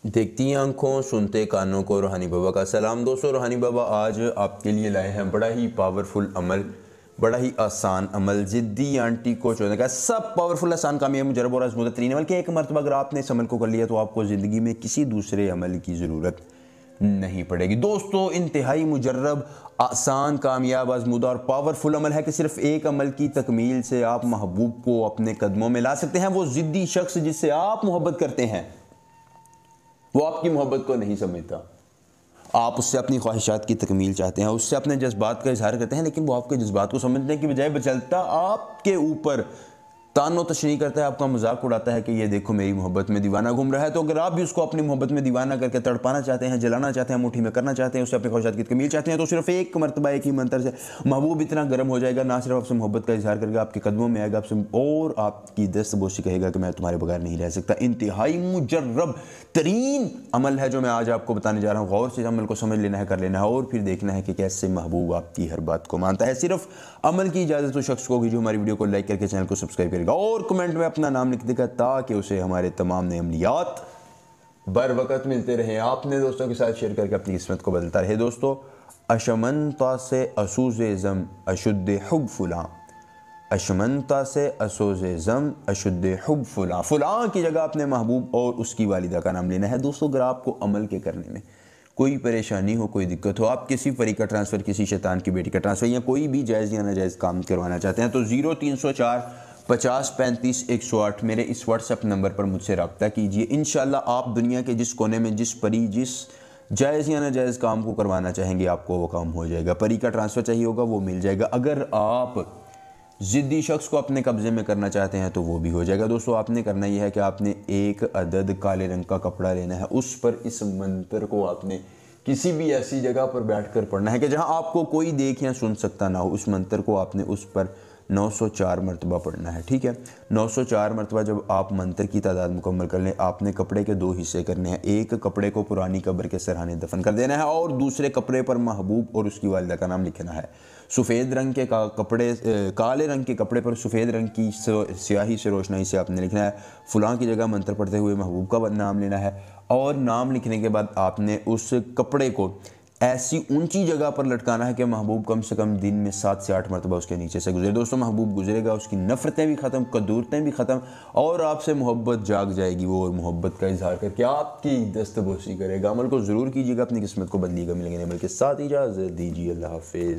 देखती हैं आंखों, सुनते कानों को रूहानी बाबा का सलाम। दोस्तों, रूहानी बाबा आज आपके लिए लाए हैं बड़ा ही पावरफुल अमल, बड़ा ही आसान अमल, ज़िद्दी आंटी को छोड़ने का। सब पावरफुल, आसान, कामयाब, मुजरब और आज़मूदा तरीन अमल के एक मरतबा अगर आपने इस अमल को कर लिया तो आपको ज़िंदगी में किसी दूसरे अमल की ज़रूरत नहीं पड़ेगी। दोस्तों, इंतहाई मुजर्रब, आसान, कामयाब, आज़मूदा और पावरफुल अमल है कि सिर्फ एक अमल की तकमील से आप महबूब को अपने कदमों में ला सकते हैं। वो ज़िद्दी शख्स जिससे आप मोहब्बत करते हैं वो आपकी मोहब्बत को नहीं समझता। आप उससे अपनी ख्वाहिशात की तकमील चाहते हैं, उससे अपने जज्बात का इजहार करते हैं, लेकिन वो आपके जज्बात को समझने की बजाय बचलता आपके ऊपर तानो तशनी करता है, आपका मजाक उड़ाता है कि ये देखो मेरी मोहब्बत में दीवाना घूम रहा है। तो अगर आप भी उसको अपनी मोहब्बत में दीवाना करके तड़पाना चाहते हैं, जलाना चाहते हैं, मुट्ठी में करना चाहते हैं, उससे अपनी ख्वाहिशात की तकमील चाहते हैं, तो सिर्फ एक मरतबा, एक ही मंत्र से महबूब इतना गर्म हो जाएगा, ना सिर्फ आपसे मोहब्बत का इजहार करके आपके कदमों में आएगा आपसे और आपकी दस्तबोशी कहेगा कि मैं तुम्हारे बगैर नहीं रह सकता। इंतहाई मुजर्रब तरीन अमल है जो मैं आज आपको बताने जा रहा हूँ। गौर से अमल को समझ लेना है, कर लेना है और फिर देखना है कि कैसे महबूब आपकी हर बात को मानता है। सिर्फ अमल की इजाज़त उस शख्स को होगी जो हमारी वीडियो को लाइक करके चैनल को सब्सक्राइब करेगा और कमेंट में अपना नाम लिख देगा, ताकि उसे हमारे तमाम नए अमलियात बर वक़्त मिलते रहे। आपने दोस्तों के साथ शेयर करके अपनी किस्मत को बदलता रहे। दोस्तों, अशमनता से असूज़े ज़म अशुद्ध हुब फुलां, अशमनता से असूज़े ज़म अशुद्ध हुब फुलां। फुलां की जगह अपने महबूब और उसकी वालिदा का नाम लेना है। दोस्तों, अगर आपको अमल के करने में कोई परेशानी हो, कोई दिक्कत हो, आप किसी परी का ट्रांसफ़र, किसी शैतान की बेटी का ट्रांसफ़र या कोई भी जायज़ या नाजायज़ काम करवाना चाहते हैं तो 0304 50 35 108 मेरे इस व्हाट्सएप नंबर पर मुझसे रब्ता कीजिए। इंशाल्लाह आप दुनिया के जिस कोने में, जिस परी, जिस जायज़ या नाजायज़ काम को करवाना चाहेंगे आपको वो काम हो जाएगा। परी का ट्रांसफ़र चाहिए होगा वो मिल जाएगा। अगर आप ज़िद्दी शख्स को अपने कब्ज़े में करना चाहते हैं तो वो भी हो जाएगा। दोस्तों, आपने करना यह है कि आपने एक अदद काले रंग का कपड़ा लेना है, उस पर इस मंत्र को आपने किसी भी ऐसी जगह पर बैठकर पढ़ना है कि जहां आपको कोई देख या सुन सकता ना हो। उस मंत्र को आपने उस पर 904 मरतबा पढ़ना है, ठीक है। 904 मरतबा जब आप मंत्र की तादाद मुकम्मल कर लें, आपने कपड़े के दो हिस्से करने हैं। एक कपड़े को पुरानी कब्र के सरहाने दफन कर देना है और दूसरे कपड़े पर महबूब और उसकी वालिदा का नाम लिखना है। सफ़ेद रंग के कपड़े, काले रंग के कपड़े पर सफ़ेद रंग की स्याही से, रोशनाई से आपने लिखना है। फुलां की जगह मंत्र पढ़ते हुए महबूब का नाम लेना है और नाम लिखने के बाद आपने उस कपड़े को ऐसी ऊंची जगह पर लटकाना है कि महबूब कम से कम दिन में 7 से 8 मरतबा उसके नीचे से गुजरे। दोस्तों, महबूब गुजरेगा, उसकी नफ़रतें भी ख़त्म, कदूरतें भी ख़त्म और आपसे मोहब्बत जाग जाएगी वो, और मोहब्बत का इजहार करके आपकी दस्तबोशी करेगा। अमल को ज़रूर कीजिएगा, अपनी किस्मत को बदलिएगा। मिलेंगे अमल के साथ, इजाज़त दीजिए, अल्लाह हाफ़िज़।